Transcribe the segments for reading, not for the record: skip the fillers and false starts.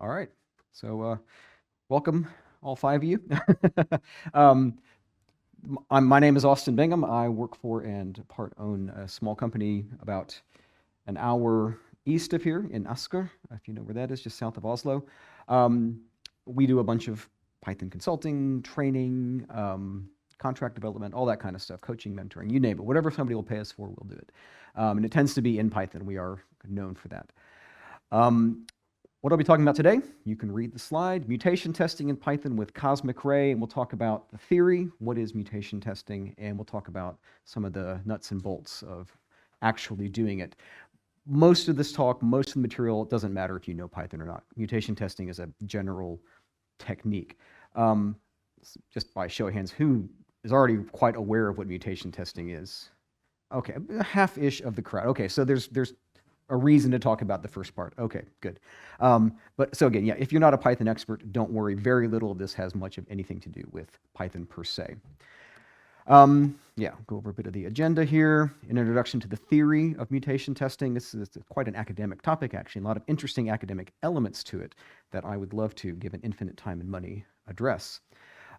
All right. So welcome, all five of you. um, my name is Austin Bingham. I work for and part own a small company about an hour east of here in Asker, if you know where that is, just south of Oslo. Um, we do a bunch of Python consulting, training, contract development, all that kind of stuff, coaching, mentoring, you name it. Whatever somebody will pay us for, we'll do it. And it tends to be in Python. We are known for that. What I'll be talking about today, you can read the slide, mutation testing in Python with Cosmic Ray, and we'll talk about the theory, what is mutation testing, and we'll talk about some of the nuts and bolts of actually doing it. Most of this talk, most of the material, it doesn't matter if you know Python or not. Mutation testing is a general technique. Just by show of hands, who is already quite aware of what mutation testing is? Okay, half-ish of the crowd. Okay, so there's a reason to talk about the first part. Okay, good. But so again, yeah, if you're not a Python expert, don't worry. Very little of this has much of anything to do with Python per se. Yeah, go over a bit of the agenda here. An introduction to the theory of mutation testing. This is quite an academic topic, actually. A lot of interesting academic elements to it that I would love to, given infinite time and money, address.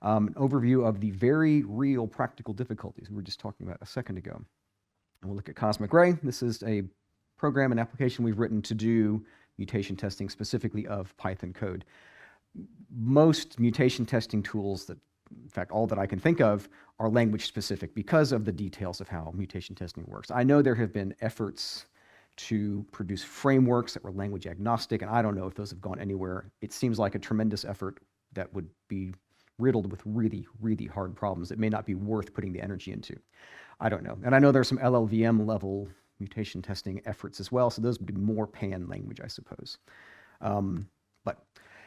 An overview of the very real practical difficulties we were just talking about a second ago. And we'll look at Cosmic Ray. This is a program and application we've written to do mutation testing specifically of Python code. Most mutation testing tools that, in fact, all that I can think of are language specific because of the details of how mutation testing works. I know there have been efforts to produce frameworks that were language agnostic, and I don't know if those have gone anywhere. It seems like a tremendous effort that would be riddled with really, really hard problems that may not be worth putting the energy into. I don't know. And I know there's some LLVM level mutation testing efforts as well, so those would be more pan language, I suppose.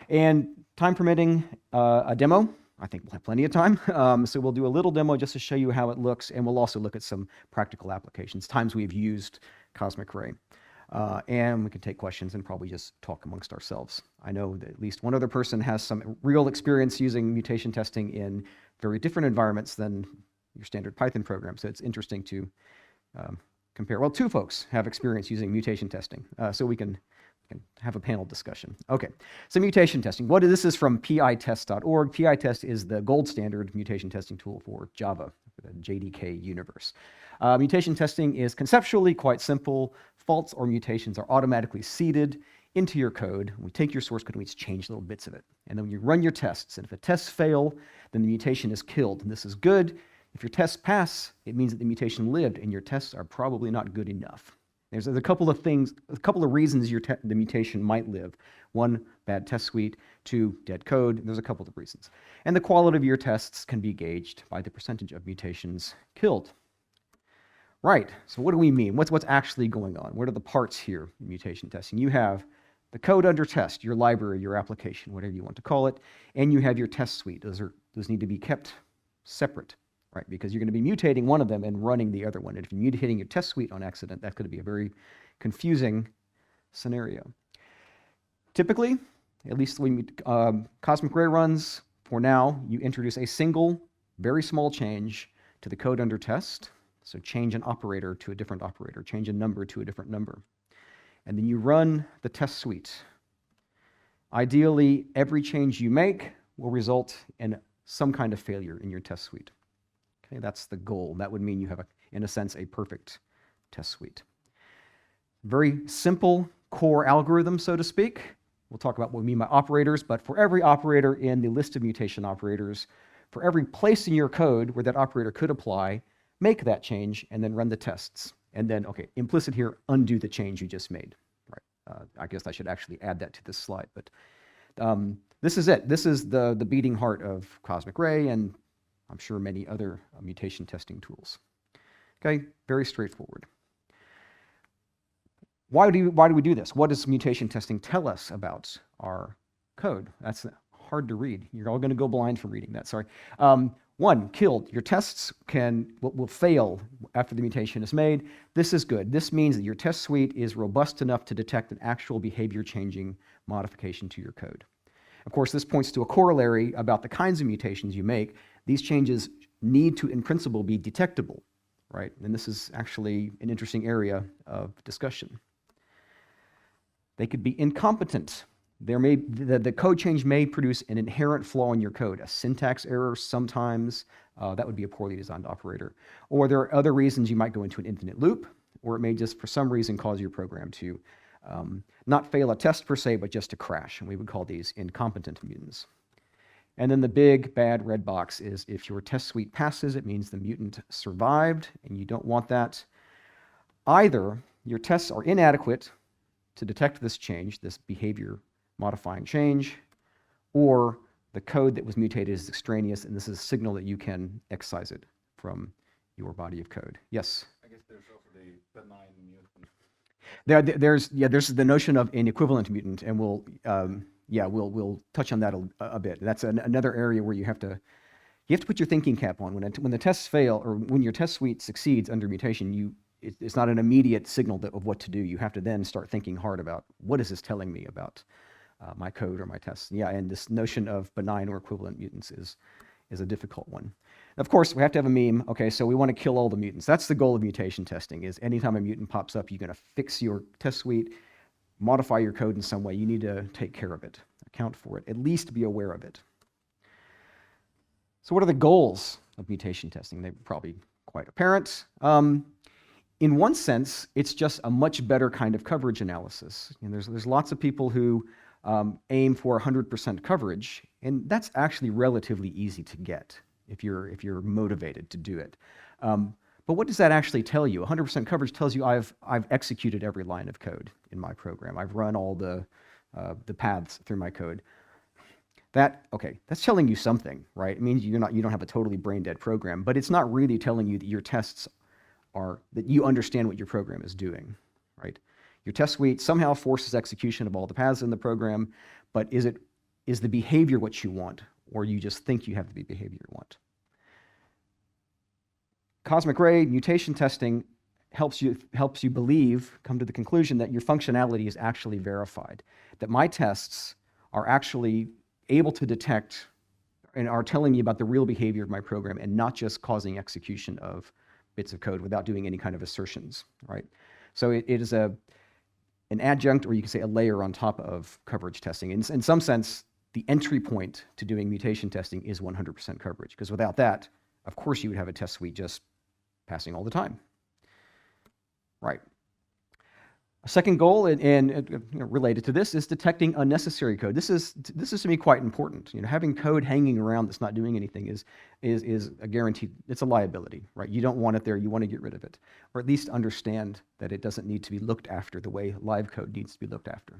And time permitting, a demo. I think we'll have plenty of time. So we'll do a little demo just to show you how it looks, and we'll also look at some practical applications, times we've used Cosmic Ray. And we can take questions and probably just talk amongst ourselves. I know that at least one other person has some real experience using mutation testing in very different environments than your standard Python program, so it's interesting to compare. Well, two folks have experience using mutation testing, so we can have a panel discussion. Okay, so mutation testing. This is from pitest.org. pitest is the gold standard mutation testing tool for Java, for the JDK universe. Mutation testing is conceptually quite simple. Faults or mutations are automatically seeded into your code. We take your source code and we just change little bits of it. And then when you run your tests, and if the tests fail, then the mutation is killed. And this is good. If your tests pass, it means that the mutation lived, and your tests are probably not good enough. There's a couple of reasons the mutation might live. One, bad test suite. Two, dead code. There's a couple of reasons. And the quality of your tests can be gauged by the percentage of mutations killed. Right, so what do we mean? What's actually going on? What are the parts here in mutation testing? You have the code under test, your library, your application, whatever you want to call it, and you have your test suite. Those need to be kept separate. Right, because you're going to be mutating one of them and running the other one. And if you're mutating your test suite on accident, that could be a very confusing scenario. Typically, at least when Cosmic Ray runs, for now, you introduce a single, very small change to the code under test. So change an operator to a different operator, change a number to a different number. And then you run the test suite. Ideally, every change you make will result in some kind of failure in your test suite. Okay, that's the goal. That would mean you have, in a sense, a perfect test suite. Very simple core algorithm, so to speak. We'll talk about what we mean by operators, but for every operator in the list of mutation operators, for every place in your code where that operator could apply, make that change and then run the tests. And then, okay, implicit here, undo the change you just made. Right. I guess I should actually add that to this slide, but this is it. This is the beating heart of Cosmic Ray, and I'm sure many other mutation testing tools. Okay, very straightforward. Why do we do this? What does mutation testing tell us about our code? That's hard to read. You're all going to go blind from reading that, sorry. One, killed. Your tests will fail after the mutation is made. This is good. This means that your test suite is robust enough to detect an actual behavior-changing modification to your code. Of course, this points to a corollary about the kinds of mutations you make. These changes need to, in principle, be detectable, right? And this is actually an interesting area of discussion. They could be incompetent. The code change may produce an inherent flaw in your code, a syntax error sometimes. That would be a poorly designed operator. Or there are other reasons you might go into an infinite loop, or it may just, for some reason, cause your program to not fail a test per se, but just to crash. And we would call these incompetent mutants. And then the big bad red box is if your test suite passes, it means the mutant survived, and you don't want that. Either your tests are inadequate to detect this change, this behavior modifying change, or the code that was mutated is extraneous, and this is a signal that you can excise it from your body of code. Yes? I guess there's also the benign mutant. There's the notion of an equivalent mutant, and we'll touch on that a bit. That's another area where you have to put your thinking cap on. When the tests fail, or when your test suite succeeds under mutation, it's not an immediate signal of what to do. You have to then start thinking hard about, what is this telling me about my code or my tests? Yeah, and this notion of benign or equivalent mutants is a difficult one. Of course, we have to have a meme. Okay, so we want to kill all the mutants. That's the goal of mutation testing, is anytime a mutant pops up, you're going to fix your test suite, modify your code in some way. You need to take care of it, account for it, at least be aware of it. So what are the goals of mutation testing? They're probably quite apparent. In one sense, it's just a much better kind of coverage analysis. And there's lots of people who aim for 100% coverage, and that's actually relatively easy to get if you're motivated to do it. But what does that actually tell you? 100% coverage tells you I've executed every line of code in my program. I've run all the paths through my code. That's telling you something, right? It means you don't have a totally brain dead program, but it's not really telling you that your tests that you understand what your program is doing, right? Your test suite somehow forces execution of all the paths in the program, but is the behavior what you want, or you just think you have the behavior you want? Cosmic ray mutation testing helps you come to the conclusion that your functionality is actually verified, that my tests are actually able to detect and are telling me about the real behavior of my program and not just causing execution of bits of code without doing any kind of assertions, right? So it is an adjunct, or you can say a layer on top of coverage testing. In some sense, the entry point to doing mutation testing is 100% coverage, because without that, of course, you would have a test suite just passing all the time, right? A second goal, and related to this, is detecting unnecessary code. This is to me quite important. Having code hanging around that's not doing anything is a guaranteed. It's a liability, right? You don't want it there. You want to get rid of it, or at least understand that it doesn't need to be looked after the way live code needs to be looked after.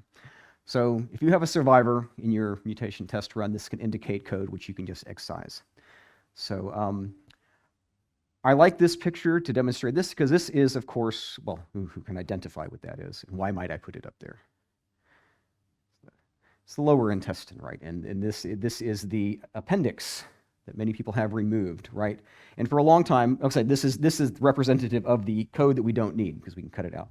So if you have a survivor in your mutation test run, this can indicate code which you can just excise. So I like this picture to demonstrate this, because this is, of course, well, who can identify what that is, and why might I put it up there? It's the lower intestine, right? And this is the appendix that many people have removed, right? And for a long time, okay, this is representative of the code that we don't need, because we can cut it out.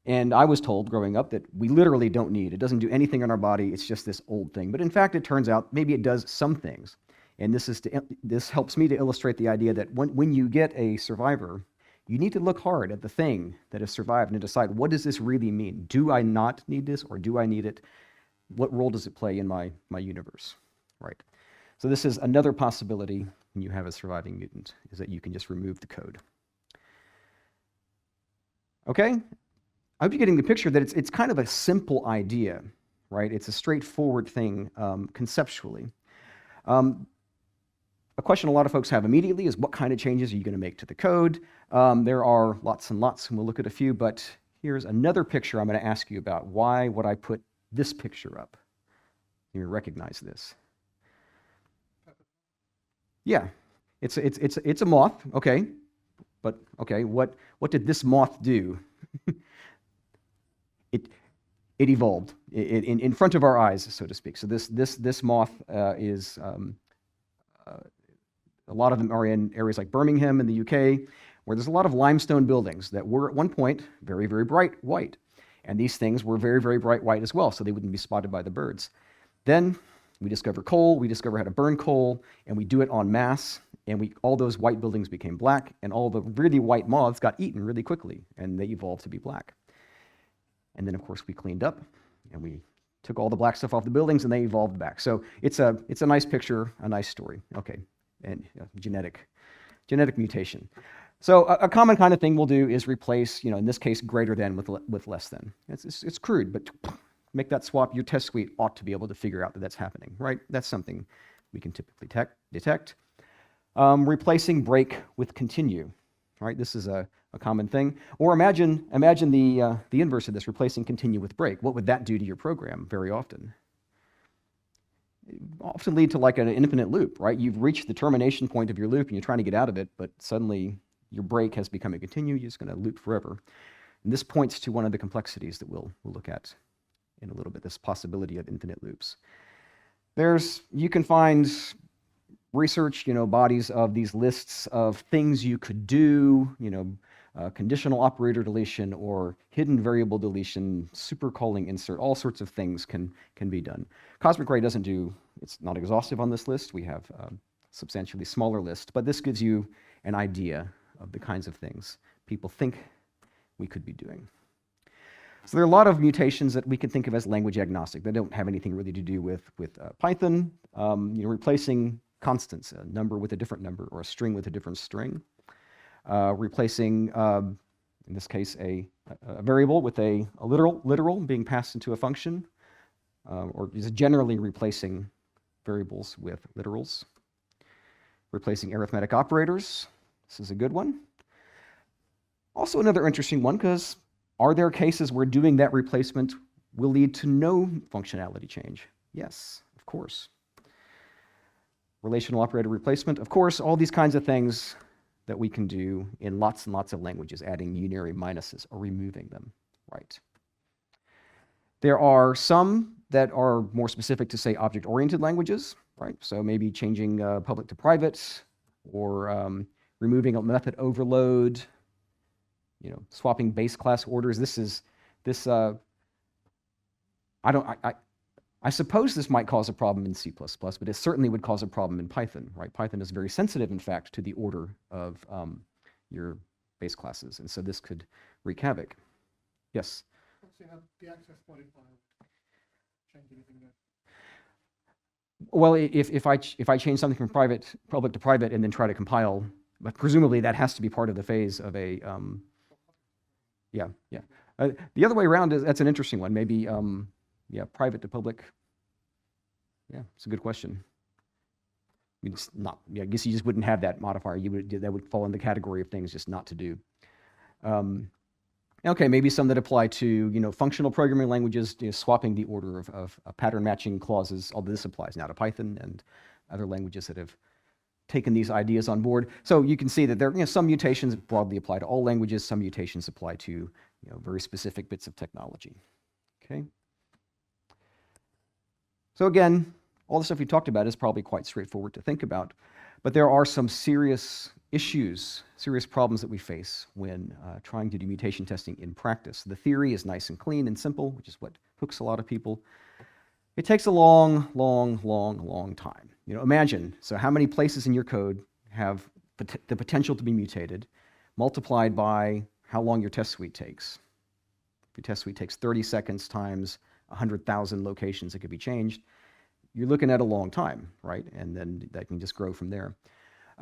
And I was told growing up that we literally don't need. It doesn't do anything in our body. It's just this old thing. But in fact, it turns out maybe it does some things. And this helps me to illustrate the idea that when you get a survivor, you need to look hard at the thing that has survived and decide, what does this really mean? Do I not need this, or do I need it? What role does it play in my universe, right? So this is another possibility when you have a surviving mutant, is that you can just remove the code. Okay, I hope you're getting the picture that it's kind of a simple idea, right? It's a straightforward thing conceptually. A question a lot of folks have immediately is, what kind of changes are you going to make to the code? There are lots and lots, and we'll look at a few, but here's another picture I'm going to ask you about. Why would I put this picture up? You recognize this? Yeah, it's a moth, okay, but okay, what did this moth do? It evolved in front of our eyes, so to speak. So this moth is a lot of them are in areas like Birmingham in the UK, where there's a lot of limestone buildings that were at one point very, very bright white. And these things were very, very bright white as well, so they wouldn't be spotted by the birds. Then we discover coal, we discover how to burn coal, and we do it en masse, and all those white buildings became black, and all the really white moths got eaten really quickly, and they evolved to be black. And then, of course, we cleaned up, and we took all the black stuff off the buildings and they evolved back. So it's a nice picture, a nice story. Okay, and genetic mutation. So a common kind of thing we'll do is replace, in this case, greater than with less than. It's crude, but make that swap. Your test suite ought to be able to figure out that that's happening, right? That's something we can typically detect. Replacing break with continue, right? This is a common thing. Or imagine the inverse of this, replacing continue with break. What would that do to your program very often? It often lead to like an infinite loop, right? You've reached the termination point of your loop and you're trying to get out of it, but suddenly your break has become a continue. You're just going to loop forever. And this points to one of the complexities that we'll look at in a little bit, this possibility of infinite loops. You can find research, bodies of these lists of things you could do, conditional operator deletion or hidden variable deletion, supercalling insert, all sorts of things can be done. Cosmic Ray it's not exhaustive on this list. We have a substantially smaller list, but this gives you an idea of the kinds of things people think we could be doing. So there are a lot of mutations that we can think of as language agnostic. They don't have anything really to do with Python. Replacing constants, a number with a different number or a string with a different string. Replacing, in this case, a variable with a literal being passed into a function, or just generally replacing variables with literals. Replacing arithmetic operators. This is a good one. Also another interesting one, because are there cases where doing that replacement will lead to no functionality change? Yes, of course. Relational operator replacement, of course, all these kinds of things that we can do in lots and lots of languages, adding unary minuses or removing them, right? There are some that are more specific to, say, object-oriented languages, right? So maybe changing public to private, or removing a method overload, swapping base class orders. I suppose this might cause a problem in C++, but it certainly would cause a problem in Python, right? Python is very sensitive, in fact, to the order of your base classes, and so this could wreak havoc. Yes? Let's see how the access modifier change anything there. Well, if I change something from public to private and then try to compile, but presumably that has to be part of the phase of a, yeah. The other way around, that's an interesting one. Maybe, private to public. Yeah, it's a good question. I guess you just wouldn't have that modifier. That would fall in the category of things just not to do. Okay, maybe some that apply to functional programming languages, swapping the order of pattern matching clauses. Although this applies now to Python and other languages that have taken these ideas on board. So you can see that there are some mutations broadly apply to all languages. Some mutations apply to very specific bits of technology. Okay. So again, all the stuff we talked about is probably quite straightforward to think about, but there are some serious issues, serious problems that we face when trying to do mutation testing in practice. The theory is nice and clean and simple, which is what hooks a lot of people. It takes a long, long, long, long time. Imagine, so how many places in your code have the potential to be mutated, multiplied by how long your test suite takes. If your test suite takes 30 seconds times 100,000 locations that could be changed, you're looking at a long time, right? And then that can just grow from there.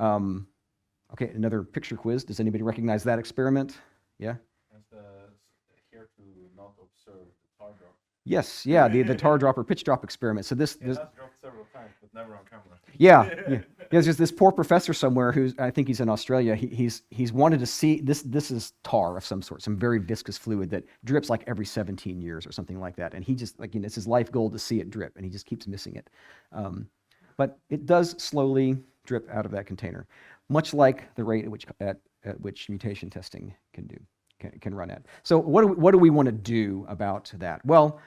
Okay, another picture quiz. Does anybody recognize that experiment? Yeah? That's here to not observe the tar drop. Yes, yeah, the tar drop or pitch drop experiment. So this It has dropped several times, but never on camera. Yeah. There's just this poor professor somewhere I think he's in Australia. He's wanted to see this. This is tar of some sort, some very viscous fluid that drips like every 17 years or something like that. And he just it's his life goal to see it drip, and he just keeps missing it. But it does slowly drip out of that container, much like the rate at which mutation testing can run at. So what do we want to do about that? Well,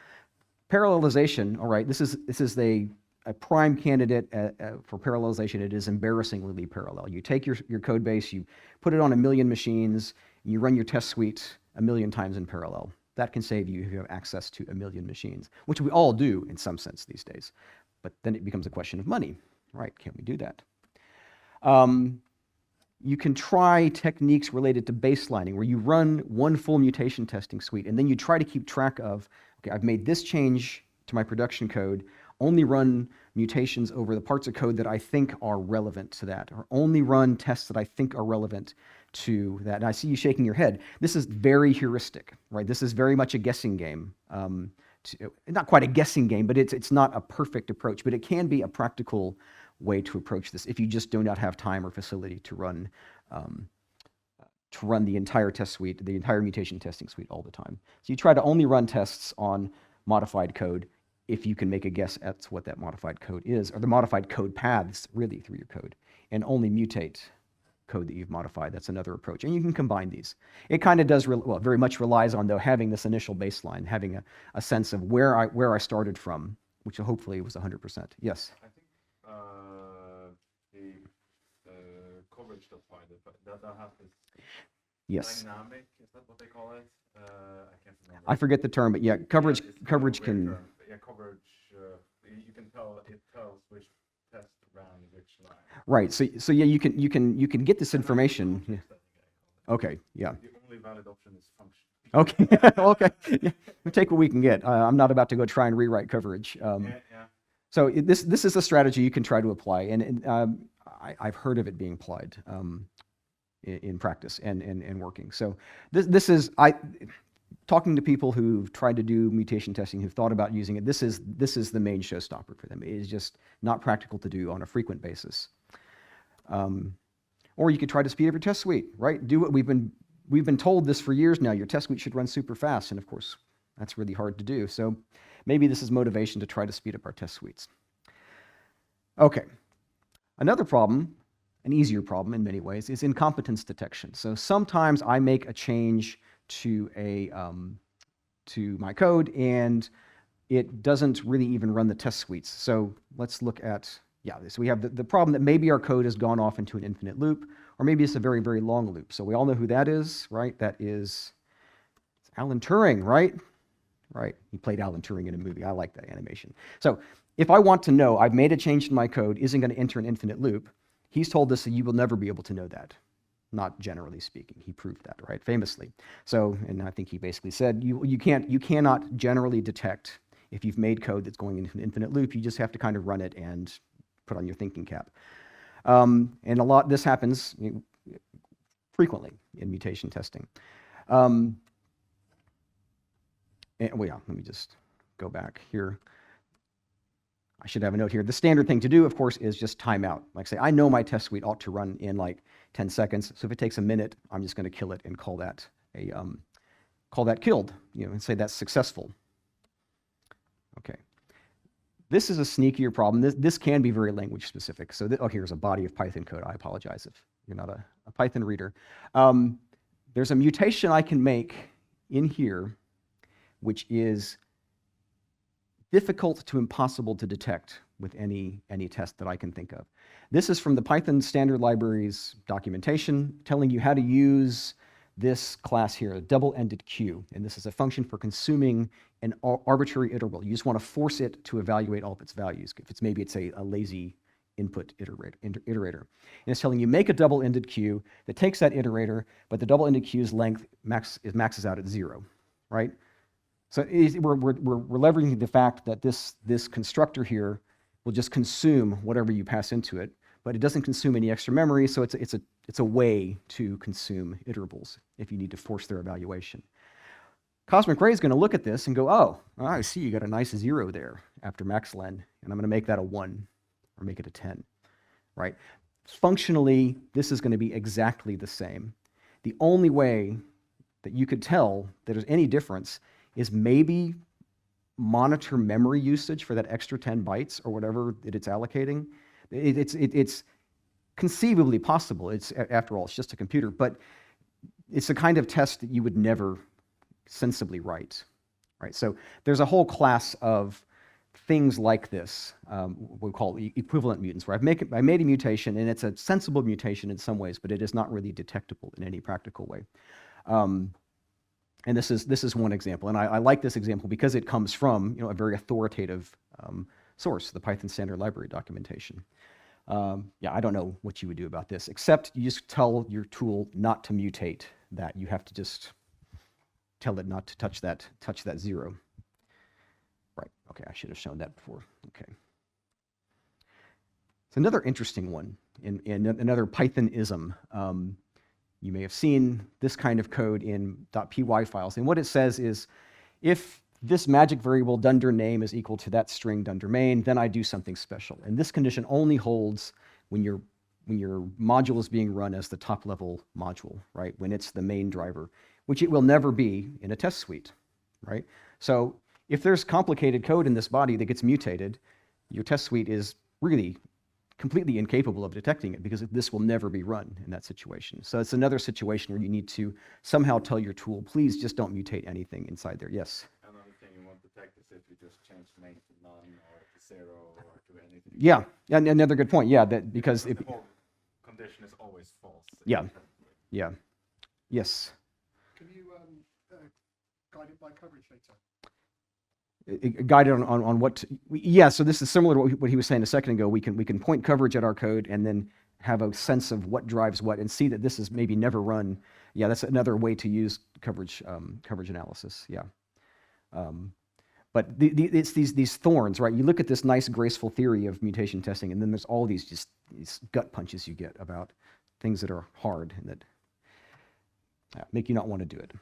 parallelization. All right, this is a prime candidate for parallelization. It is embarrassingly parallel. You take your code base, you put it on 1 million machines, and you run your test suite 1 million times in parallel. That can save you if you have access to 1 million machines, which we all do in some sense these days. But then it becomes a question of money, right? Can we do that? You can try techniques related to baselining, where you run one full mutation testing suite, and then you try to keep track of, okay, I've made this change to my production code, only run mutations over the parts of code that I think are relevant to that, or only run tests that I think are relevant to that. And I see you shaking your head. This is very heuristic, right? This is very much a guessing game. Not quite a guessing game, but it's not a perfect approach, but it can be a practical way to approach this if you just do not have time or facility to run the entire test suite, the entire mutation testing suite all the time. So you try to only run tests on modified code if you can make a guess at what that modified code is, or the modified code paths really through your code, and only mutate code that you've modified. That's another approach. And you can combine these. It kind of does, very much relies on, though, having this initial baseline, having a sense of where I started from, which hopefully was 100%. Yes? I think the coverage that has this Yes. dynamic, is that what they call it? I can't remember. I forget the term, but yeah, coverage can... Yeah, coverage, you can tell, it tells which test ran which line. Right, so yeah, you can get this information. Yeah. Okay, yeah. The only valid option is function. Okay, okay, yeah. We'll take what we can get. I'm not about to go try and rewrite coverage. Yeah. So this is a strategy you can try to apply, and I've heard of it being applied in practice and working. So this is talking to people who've tried to do mutation testing, who've thought about using it. This is the main showstopper for them. It is just not practical to do on a frequent basis. Or you could try to speed up your test suite, right? Do what we've been told this for years now. Your test suite should run super fast, and of course, that's really hard to do. So maybe this is motivation to try to speed up our test suites. Okay. Another problem, an easier problem in many ways, is incompetence detection. So sometimes I make a change to my code, and it doesn't really even run the test suites. So let's look at, so we have the problem that maybe our code has gone off into an infinite loop, or maybe it's a very, very long loop. So we all know who that is, right? That is Alan Turing, right? Right, he played Alan Turing in a movie. I like that animation. So if I want to know I've made a change to my code, isn't going to enter an infinite loop, he's told us that you will never be able to know that. Not generally speaking. He proved that, right? Famously. So, and I think he basically said, you cannot generally detect if you've made code that's going into an infinite loop. You just have to kind of run it and put on your thinking cap. And this happens frequently in mutation testing. Let me just go back here. I should have a note here. The standard thing to do, of course, is just timeout. Like say, I know my test suite ought to run in like 10 seconds. So if it takes a minute, I'm just going to kill it and call that killed, and say that's successful. Okay. This is a sneakier problem. This can be very language specific. So here's a body of Python code. I apologize if you're not a Python reader. There's a mutation I can make in here, which is difficult to impossible to detect with any test that I can think of. This is from the Python standard library's documentation telling you how to use this class here, a double-ended queue. And this is a function for consuming an arbitrary iterable. You just want to force it to evaluate all of its values. If maybe it's a lazy input iterator. And it's telling you make a double-ended queue that takes that iterator, but the double-ended queue's length maxes out at 0, right? So we're leveraging the fact that this constructor here will just consume whatever you pass into it, but it doesn't consume any extra memory, so it's a way to consume iterables if you need to force their evaluation. Cosmic Ray is going to look at this and go, oh, I see you got a nice 0 there after maxlen, and I'm going to make that a 1 or make it a 10, right? Functionally, this is going to be exactly the same. The only way that you could tell that there's any difference is maybe monitor memory usage for that extra 10 bytes or whatever it's allocating. It's conceivably possible. After all, it's just a computer, but it's the kind of test that you would never sensibly write, right? So there's a whole class of things like this, we call equivalent mutants, where I made a mutation, and it's a sensible mutation in some ways, but it is not really detectable in any practical way. And this is one example, and I like this example because it comes from a very authoritative source, the Python standard library documentation. I don't know what you would do about this, except you just tell your tool not to mutate that. You have to just tell it not to touch that 0. Right. Okay. Okay, I should have shown that before. Okay. It's another interesting one in another Python-ism. You may have seen this kind of code in .py files. And what it says is, if this magic variable dunder name is equal to that string dunder main, then I do something special. And this condition only holds when your module is being run as the top-level module, right? When it's the main driver, which it will never be in a test suite, right? So if there's complicated code in this body that gets mutated, your test suite is really completely incapable of detecting it because this will never be run in that situation. So it's another situation where you need to somehow tell your tool, please just don't mutate anything inside there. Yes? Another thing you won't detect is if you just change main to none or to 0 or to anything. Yeah, and another good point. Yeah, that because the whole condition is always false. Yeah, yeah, yes. Can you guide it by coverage data? Guided on what? Yeah, so this is similar to what he was saying a second ago. We can point coverage at our code and then have a sense of what drives what and see that this is maybe never run. Yeah, that's another way to use coverage analysis. Yeah, but it's these thorns, right? You look at this nice graceful theory of mutation testing, and then there's all these gut punches you get about things that are hard and that make you not want to do it.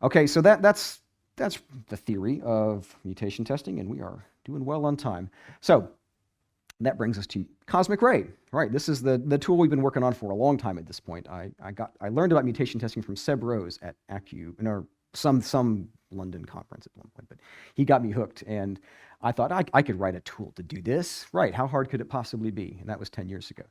Okay, so that's the theory of mutation testing, and we are doing well on time. So that brings us to Cosmic Ray. Right, this is the tool we've been working on for a long time at this point. I learned about mutation testing from Seb Rose at ACU, or some London conference at one point, but he got me hooked, and I thought I could write a tool to do this. Right, how hard could it possibly be? And that was 10 years ago.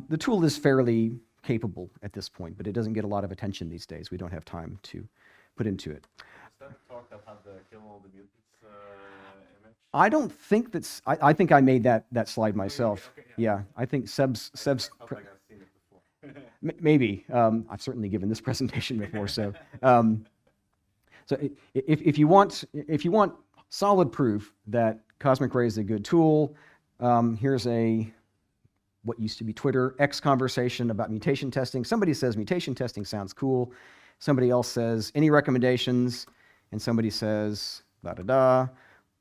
The tool is fairly capable at this point, but it doesn't get a lot of attention these days. We don't have time to put into it. Is that talk that had the kill all the mutants image? I don't think that's. I think I made that slide myself. Okay, yeah, I think Seb's. I felt like I've seen it before. Maybe. I've certainly given this presentation before. So, so if you want solid proof that Cosmic Ray is a good tool, here's what used to be Twitter X conversation about mutation testing. Somebody says mutation testing sounds cool. Somebody else says any recommendations, and somebody says da da da.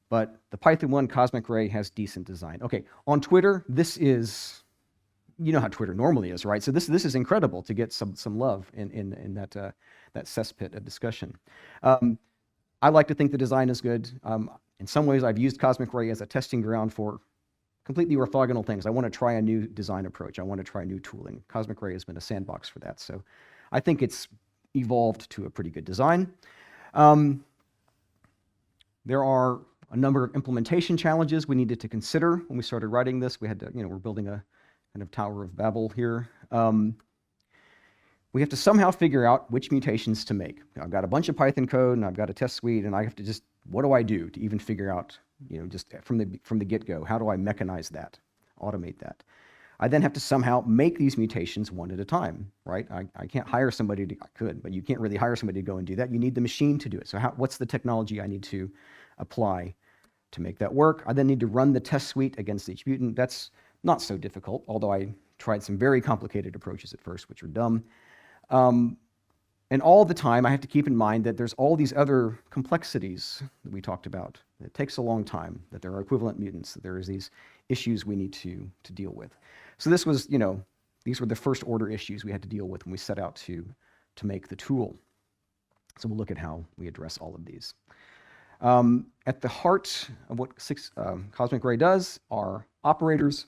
But the Python 1 Cosmic Ray has decent design. Okay, on Twitter, this is, you know how Twitter normally is, right? So this is incredible to get some love in that cesspit of discussion. I like to think the design is good. In some ways, I've used Cosmic Ray as a testing ground for completely orthogonal things. I want to try a new design approach. I want to try new tooling. Cosmic Ray has been a sandbox for that. So I think it's evolved to a pretty good design. There are a number of implementation challenges we needed to consider when we started writing this. We had to, we're building a kind of Tower of Babel here. We have to somehow figure out which mutations to make. I've got a bunch of Python code and I've got a test suite, and I have to just, what do I do to even figure out, just from the get-go, how do I mechanize that, automate that? I then have to somehow make these mutations one at a time, right? I can't hire somebody I could, but you can't really hire somebody to go and do that. You need the machine to do it. So what's the technology I need to apply to make that work? I then need to run the test suite against each mutant. That's not so difficult, although I tried some very complicated approaches at first, which are dumb. And all the time, I have to keep in mind that there's all these other complexities that we talked about. It takes a long time, that there are equivalent mutants, that there's these issues we need to deal with. So this was, these were the first order issues we had to deal with when we set out to make the tool. So we'll look at how we address all of these. At the heart of what Cosmic Ray does are operators,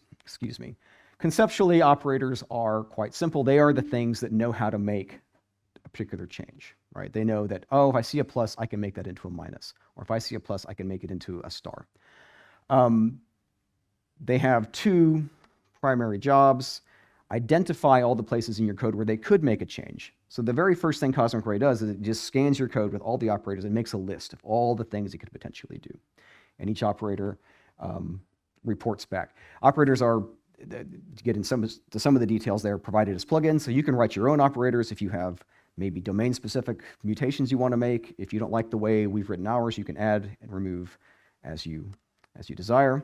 Conceptually, operators are quite simple. They are the things that know how to make a particular change, right? They know that, oh, if I see a plus, I can make that into a minus. Or if I see a plus, I can make it into a star. They have two primary jobs. Identify all the places in your code where they could make a change. So the very first thing Cosmic Ray does is it just scans your code with all the operators and makes a list of all the things it could potentially do. And each operator reports back. Operators are, to get into some of the details, they're provided as plugins, so you can write your own operators if you have maybe domain-specific mutations you want to make. If you don't like the way we've written ours, you can add and remove as you desire.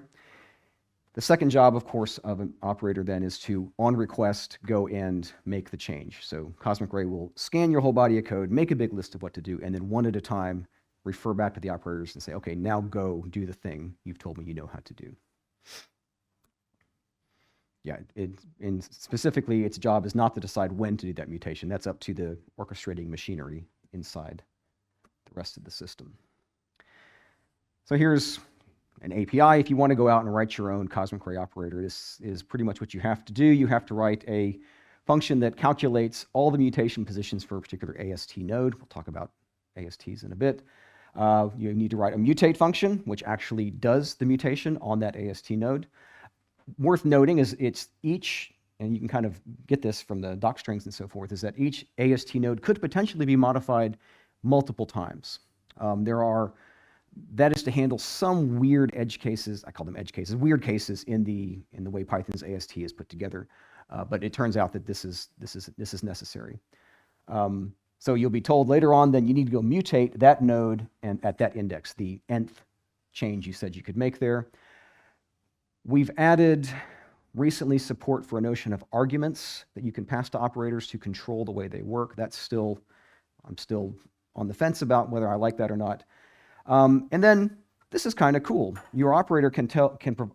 The second job, of course, of an operator then is to, on request, go and make the change. So Cosmic Ray will scan your whole body of code, make a big list of what to do, and then one at a time refer back to the operators and say, okay, now go do the thing you've told me you know how to do. Yeah, and specifically, its job is not to decide when to do that mutation. That's up to the orchestrating machinery inside the rest of the system. So here's an API. If you want to go out and write your own Cosmic Ray operator, this is pretty much what you have to do. You have to write a function that calculates all the mutation positions for a particular AST node. We'll talk about ASTs in a bit. You need to write a mutate function, which actually does the mutation on that AST node. Worth noting is it's each, and you can kind of get this from the doc strings and so forth, is that each AST node could potentially be modified multiple times. That is to handle some weird edge cases. I call them edge cases, weird cases in the way Python's AST is put together. But it turns out that this is necessary. So you'll be told later on then you need to go mutate that node and at that index, the nth change you said you could make there. We've added recently support for a notion of arguments that you can pass to operators to control the way they work. I'm still on the fence about whether I like that or not. And then this is kind of cool. Your operator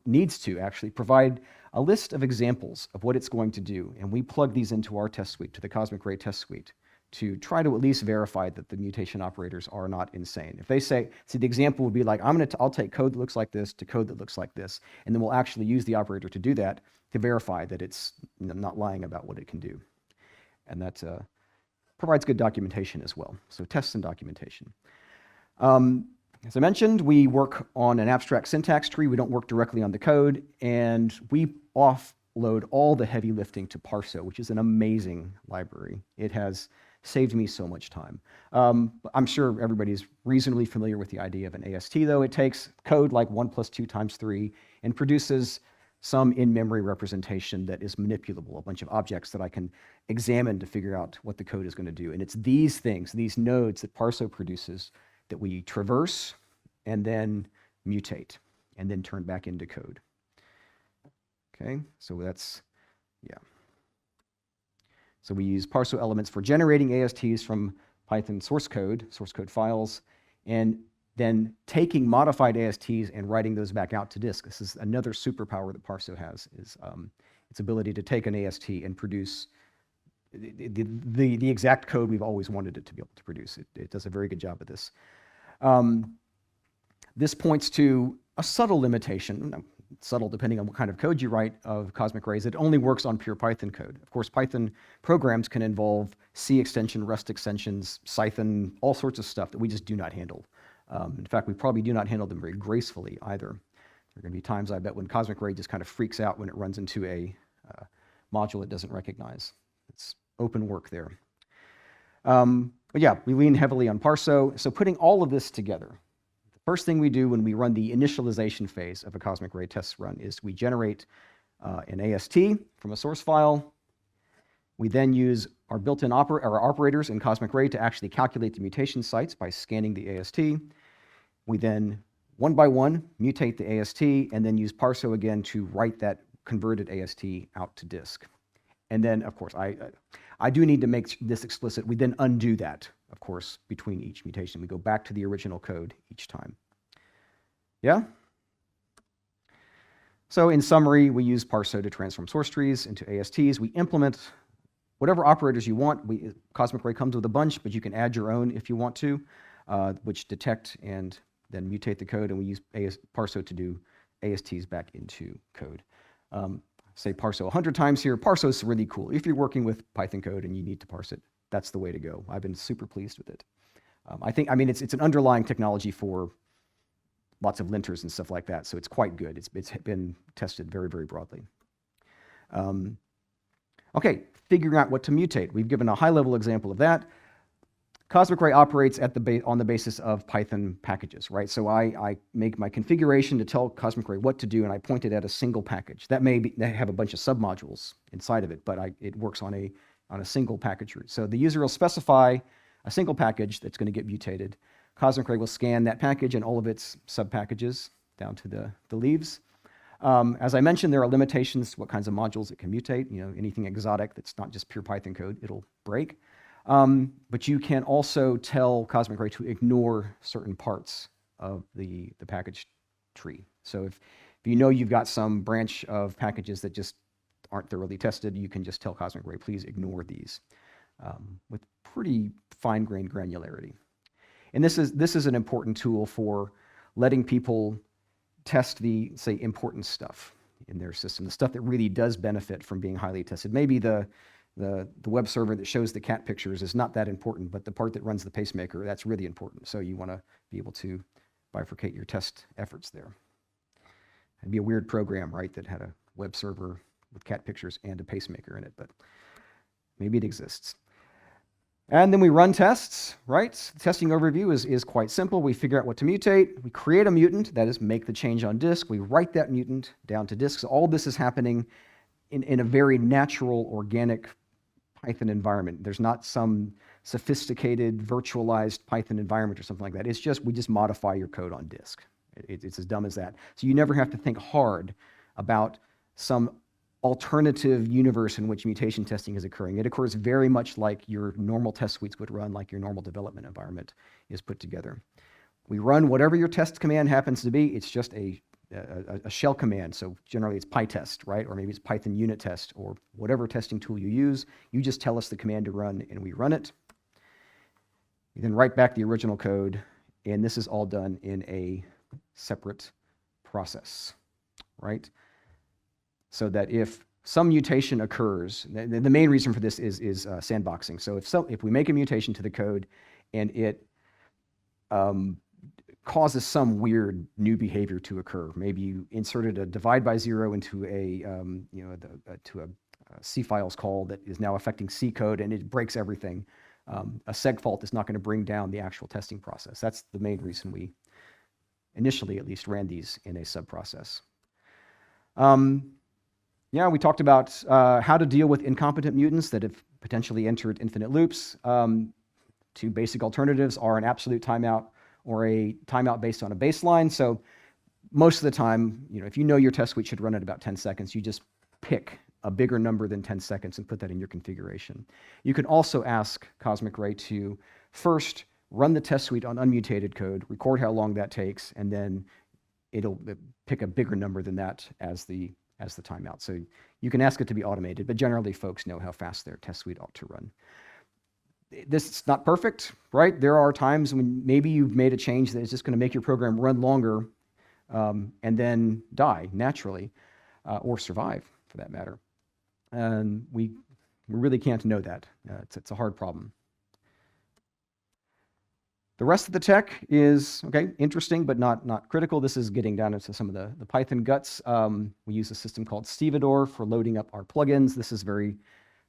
needs to actually provide a list of examples of what it's going to do, and we plug these into our test suite, to the Cosmic Ray test suite, to try to at least verify that the mutation operators are not insane. If they say, see, the example would be like, I'll take code that looks like this to code that looks like this, and then we'll actually use the operator to do that to verify that it's not lying about what it can do. And that provides good documentation as well. So tests and documentation. As I mentioned, we work on an abstract syntax tree. We don't work directly on the code, and we offload all the heavy lifting to Parso, which is an amazing library. It has saved me so much time. I'm sure everybody's reasonably familiar with the idea of an AST, though. It takes code like 1 + 2 × 3 and produces some in-memory representation that is manipulable, a bunch of objects that I can examine to figure out what the code is going to do. And it's these things, these nodes that Parso produces, that we traverse and then mutate and then turn back into code. Okay, so that's, yeah. So we use Parso elements for generating ASTs from Python source code files, and then taking modified ASTs and writing those back out to disk. This is another superpower that Parso has, is its ability to take an AST and produce the exact code we've always wanted it to be able to produce. It does a very good job at this. This points to a subtle limitation, subtle depending on what kind of code you write, of Cosmic Rays. It only works on pure Python code. Of course, Python programs can involve C extension, Rust extensions, Cython, all sorts of stuff that we just do not handle. In fact, we probably do not handle them very gracefully either. There are going to be times, I bet, when Cosmic Ray just kind of freaks out when it runs into a module it doesn't recognize. It's open work there. But yeah, we lean heavily on Parso. So putting all of this together, the first thing we do when we run the initialization phase of a Cosmic Ray test run is we generate an AST from a source file. We then use our built-in operators in Cosmic Ray to actually calculate the mutation sites by scanning the AST. We then, one by one, mutate the AST, and then use Parso again to write that converted AST out to disk. And then, of course, I do need to make this explicit. We then undo that, of course, between each mutation. We go back to the original code each time. Yeah? So in summary, we use Parso to transform source trees into ASTs. We implement whatever operators you want. Cosmic Ray comes with a bunch, but you can add your own if you want to, which detect and then mutate the code, and we use Parso to do ASTs back into code. Say Parso 100 times here. Parso is really cool. If you're working with Python code and you need to parse it, that's the way to go. I've been super pleased with it. I mean, it's an underlying technology for lots of linters and stuff like that, so it's quite good. It's been tested very, very broadly. Okay, figuring out what to mutate. We've given a high-level example of that. Cosmic Ray operates on the basis of Python packages, right? So I make my configuration to tell Cosmic Ray what to do, and I point it at a single package. That may have a bunch of submodules inside of it, but it works on a single package root. So the user will specify a single package that's going to get mutated. Cosmic Ray will scan that package and all of its subpackages down to the leaves. As I mentioned, there are limitations to what kinds of modules it can mutate. You know, anything exotic that's not just pure Python code, it'll break. But you can also tell Cosmic Ray to ignore certain parts of the package tree. So if you know you've got some branch of packages that just aren't thoroughly tested, you can just tell Cosmic Ray, please ignore these with pretty fine-grained granularity. And this is an important tool for letting people test the, say, important stuff in their system, the stuff that really does benefit from being highly tested. Maybe the web server that shows the cat pictures is not that important, but the part that runs the pacemaker, that's really important. So you want to be able to bifurcate your test efforts there. It'd be a weird program, right, that had a web server with cat pictures and a pacemaker in it, but maybe it exists. And then we run tests, right? The testing overview is quite simple. We figure out what to mutate. We create a mutant, that is, make the change on disk. We write that mutant down to disk. So all this is happening in a very natural, organic Python environment. There's not some sophisticated, virtualized Python environment or something like that. It's just, we just modify your code on disk. It's as dumb as that. So you never have to think hard about some alternative universe in which mutation testing is occurring. It occurs very much like your normal test suites would run, like your normal development environment is put together. We run whatever your test command happens to be. It's just a shell command. So generally it's PyTest, right? Or maybe it's Python unit test or whatever testing tool you use. You just tell us the command to run and we run it. You then write back the original code, and this is all done in a separate process, right? So that if some mutation occurs, the main reason for this is sandboxing. So if we make a mutation to the code and it causes some weird new behavior to occur, maybe you inserted a divide by zero into to a C files call that is now affecting C code and it breaks everything. A seg fault is not going to bring down the actual testing process. That's the main reason we initially at least ran these in a sub-process. Yeah, we talked about how to deal with incompetent mutants that have potentially entered infinite loops. Two basic alternatives are an absolute timeout or a timeout based on a baseline. So most of the time, if you know your test suite should run at about 10 seconds, you just pick a bigger number than 10 seconds and put that in your configuration. You can also ask Cosmic Ray to first run the test suite on unmutated code, record how long that takes, and then it'll pick a bigger number than that as the timeout. So you can ask it to be automated, but generally folks know how fast their test suite ought to run. This is not perfect, right? There are times when maybe you've made a change that is just going to make your program run longer and then die naturally, or survive for that matter. And we really can't know that. It's a hard problem. The rest of the tech is, okay, interesting, but not critical. This is getting down into some of the Python guts. We use a system called Stevedore for loading up our plugins. This is very,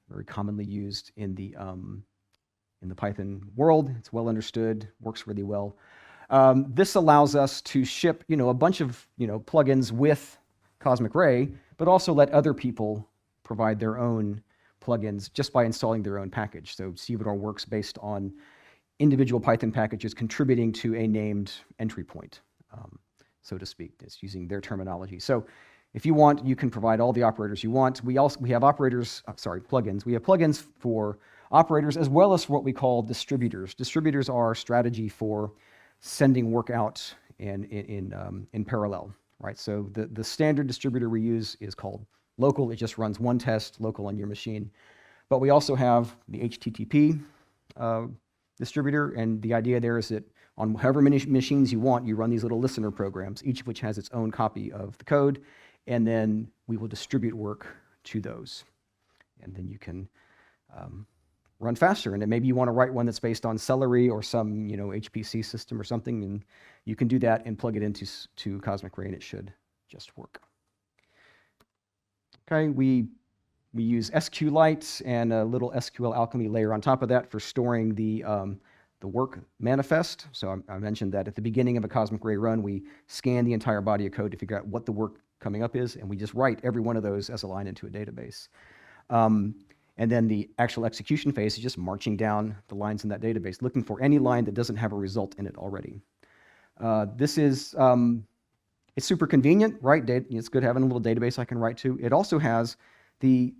very commonly used in the Python world. It's well understood, works really well. This allows us to ship, a bunch of, plugins with Cosmic Ray, but also let other people provide their own plugins just by installing their own package. So Stevedore works based on individual Python packages contributing to a named entry point, so to speak. It's using their terminology. So if you want, you can provide all the operators you want. We have plugins. We have plugins for operators as well as what we call distributors. Distributors are a strategy for sending work out in parallel, right? So the standard distributor we use is called local. It just runs one test local on your machine. But we also have the HTTP distributor, and the idea there is that on however many machines you want, you run these little listener programs, each of which has its own copy of the code, and then we will distribute work to those. And then you can run faster, and then maybe you want to write one that's based on Celery or some HPC system or something, and you can do that and plug it into Cosmic Ray, and it should just work. Okay, we use SQLite and a little SQL Alchemy layer on top of that for storing the work manifest. So I mentioned that at the beginning of a Cosmic Ray run, we scan the entire body of code to figure out what the work coming up is, and we just write every one of those as a line into a database. And then the actual execution phase is just marching down the lines in that database, looking for any line that doesn't have a result in it already. This is it's super convenient, right? It's good having a little database I can write to. It also has the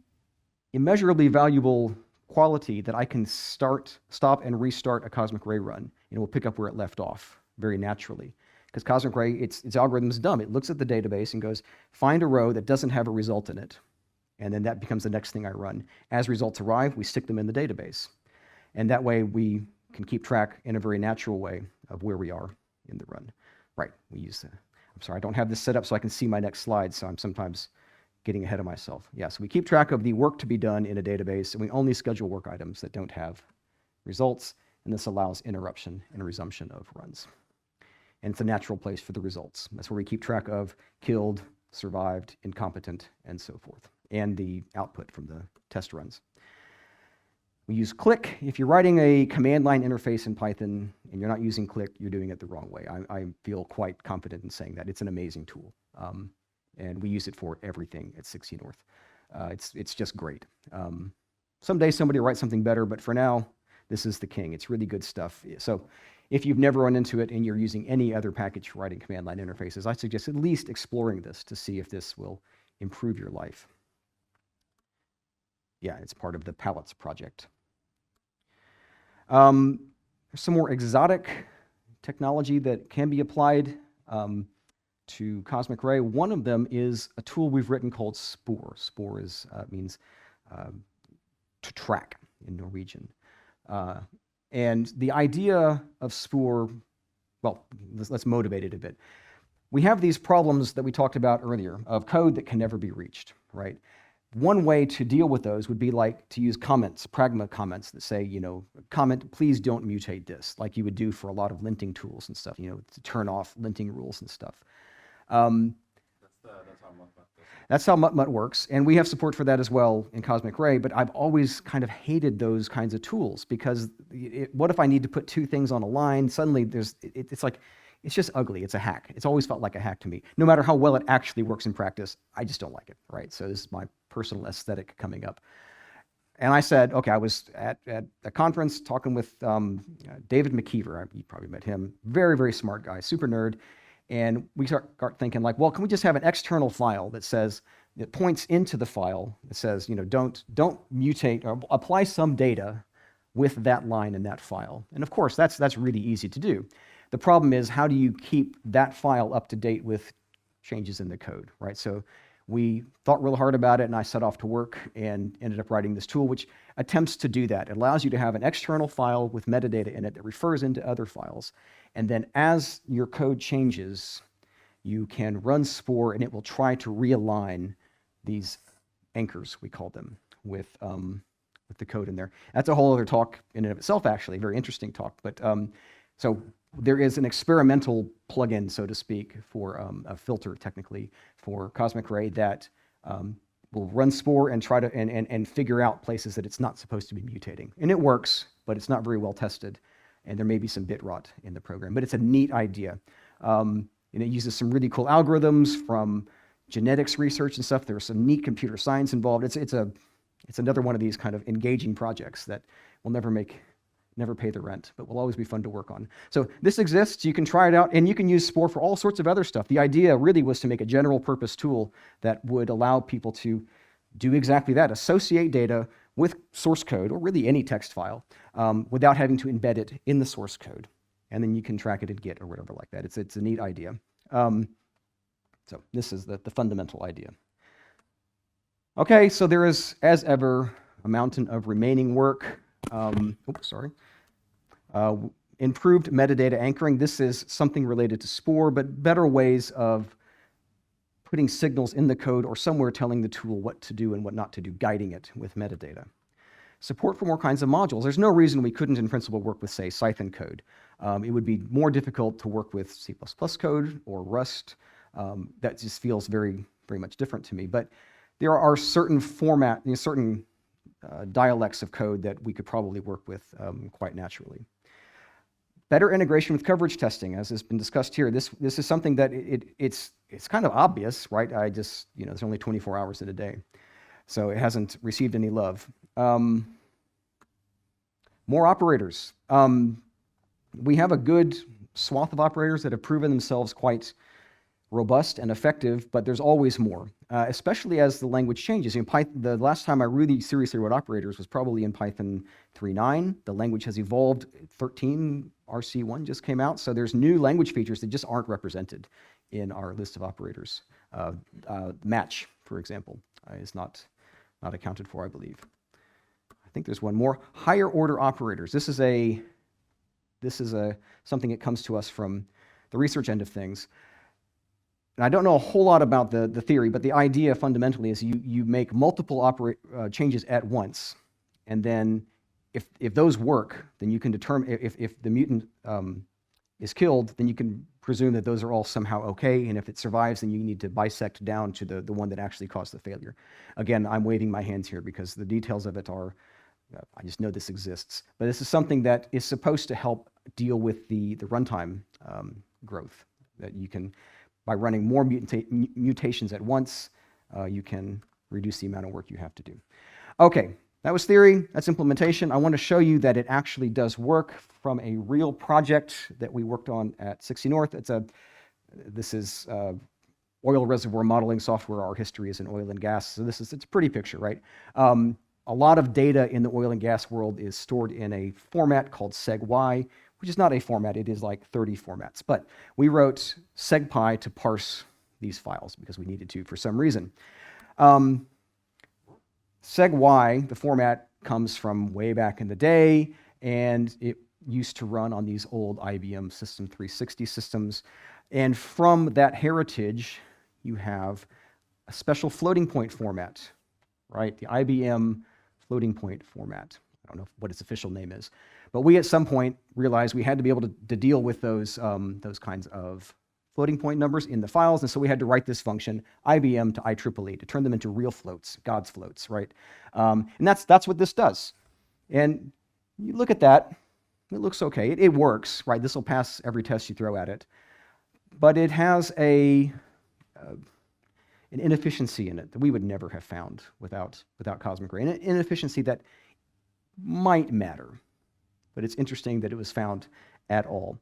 immeasurably valuable quality that I can stop and restart a cosmic ray run, and it will pick up where it left off very naturally. Because cosmic ray, its algorithm is dumb. It looks at the database and goes, find a row that doesn't have a result in it. And then that becomes the next thing I run. As results arrive, we stick them in the database. And that way we can keep track in a very natural way of where we are in the run. Right, we use I'm sorry, I don't have this set up so I can see my next slide, so I'm sometimes getting ahead of myself. Yeah, so we keep track of the work to be done in a database, and we only schedule work items that don't have results, and this allows interruption and resumption of runs. And it's a natural place for the results. That's where we keep track of killed, survived, incompetent, and so forth, and the output from the test runs. We use click. If you're writing a command line interface in Python and you're not using click, you're doing it the wrong way. I feel quite confident in saying that. It's an amazing tool. And we use it for everything at 60 North. It's just great. Someday somebody will write something better, but for now, this is the king. It's really good stuff. So if you've never run into it and you're using any other package for writing command line interfaces, I suggest at least exploring this to see if this will improve your life. Yeah, it's part of the Palettes project. There's some more exotic technology that can be applied to cosmic ray. One of them is a tool we've written called Spore. Spore means to track in Norwegian. And the idea of Spore, well, let's motivate it a bit. We have these problems that we talked about earlier of code that can never be reached, right? One way to deal with those would be like to use comments, pragma comments that say, comment, please don't mutate this, like you would do for a lot of linting tools and stuff, to turn off linting rules and stuff. That's how MutMut works, and we have support for that as well in Cosmic Ray, but I've always kind of hated those kinds of tools because what if I need to put two things on a line? Suddenly it's just ugly. It's a hack. It's always felt like a hack to me. No matter how well it actually works in practice, I just don't like it, right? So this is my personal aesthetic coming up. And I said, okay, I was at a conference talking with David McKeever. You probably met him. Very, very smart guy, super nerd. And we start thinking like, well, can we just have an external file that points into the file that says, don't mutate or apply some data with that line in that file. And of course, that's really easy to do. The problem is, how do you keep that file up to date with changes in the code, right? So we thought real hard about it, and I set off to work and ended up writing this tool, which attempts to do that. It allows you to have an external file with metadata in it that refers into other files. And then as your code changes, you can run Spore, and it will try to realign these anchors, we call them, with the code in there. That's a whole other talk in and of itself, actually, very interesting talk. But so there is an experimental plugin, so to speak, for a filter, technically, for Cosmic Ray that will run Spore and try to and figure out places that it's not supposed to be mutating. And it works, but it's not very well tested, and there may be some bit rot in the program. But it's a neat idea. And it uses some really cool algorithms from genetics research and stuff. There's some neat computer science involved. It's another one of these kind of engaging projects that will never pay the rent, but will always be fun to work on. So this exists, you can try it out, and you can use Spore for all sorts of other stuff. The idea really was to make a general purpose tool that would allow people to do exactly that, associate data with source code, or really any text file, without having to embed it in the source code. And then you can track it in Git or whatever like that. It's a neat idea. So this is the fundamental idea. Okay, so there is, as ever, a mountain of remaining work. Improved metadata anchoring. This is something related to Spore, but better ways of putting signals in the code or somewhere telling the tool what to do and what not to do, guiding it with metadata. Support for more kinds of modules. There's no reason we couldn't, in principle, work with, say, Python code. It would be more difficult to work with C++ code or Rust. That just feels very, very much different to me. But there are certain certain dialects of code that we could probably work with quite naturally. Better integration with coverage testing, as has been discussed here. This is something that it's kind of obvious, right? There's only 24 hours in a day, so it hasn't received any love. More operators. We have a good swath of operators that have proven themselves quite robust and effective, but there's always more, especially as the language changes. In Python, the last time I really seriously wrote operators was probably in Python 3.9. The language has evolved. 13 RC1 just came out, so there's new language features that just aren't represented in our list of operators. Match, for example, is not accounted for, I believe. I think there's one more. Higher order operators. This is something that comes to us from the research end of things. And I don't know a whole lot about the theory, but the idea fundamentally is you make multiple changes at once, and then if those work, then you can determine if the mutant is killed, then you can presume that those are all somehow okay, and if it survives, then you need to bisect down to the one that actually caused the failure. Again, I'm waving my hands here because the details of it are, I just know this exists. But this is something that is supposed to help deal with the runtime growth, that you can, by running more mutations at once, you can reduce the amount of work you have to do. Okay, that was theory, that's implementation. I want to show you that it actually does work from a real project that we worked on at 60 North. This is oil reservoir modeling software. Our history is in oil and gas, so it's a pretty picture, right? A lot of data in the oil and gas world is stored in a format called seg-y, which is not a format, it is like 30 formats. But we wrote segpy to parse these files because we needed to for some reason. Seg-y, the format, comes from way back in the day, and it used to run on these old IBM System 360 systems. And from that heritage, you have a special floating point format, right? The IBM floating point format. I don't know what its official name is. But we at some point realized we had to be able to deal with those kinds of floating point numbers in the files, and so we had to write this function, IBM to IEEE, to turn them into real floats, God's floats, right? And that's what this does. And you look at that, it looks okay. It works, right? This will pass every test you throw at it. But it has an inefficiency in it that we would never have found without Cosmic Ray. An inefficiency that might matter, but it's interesting that it was found at all.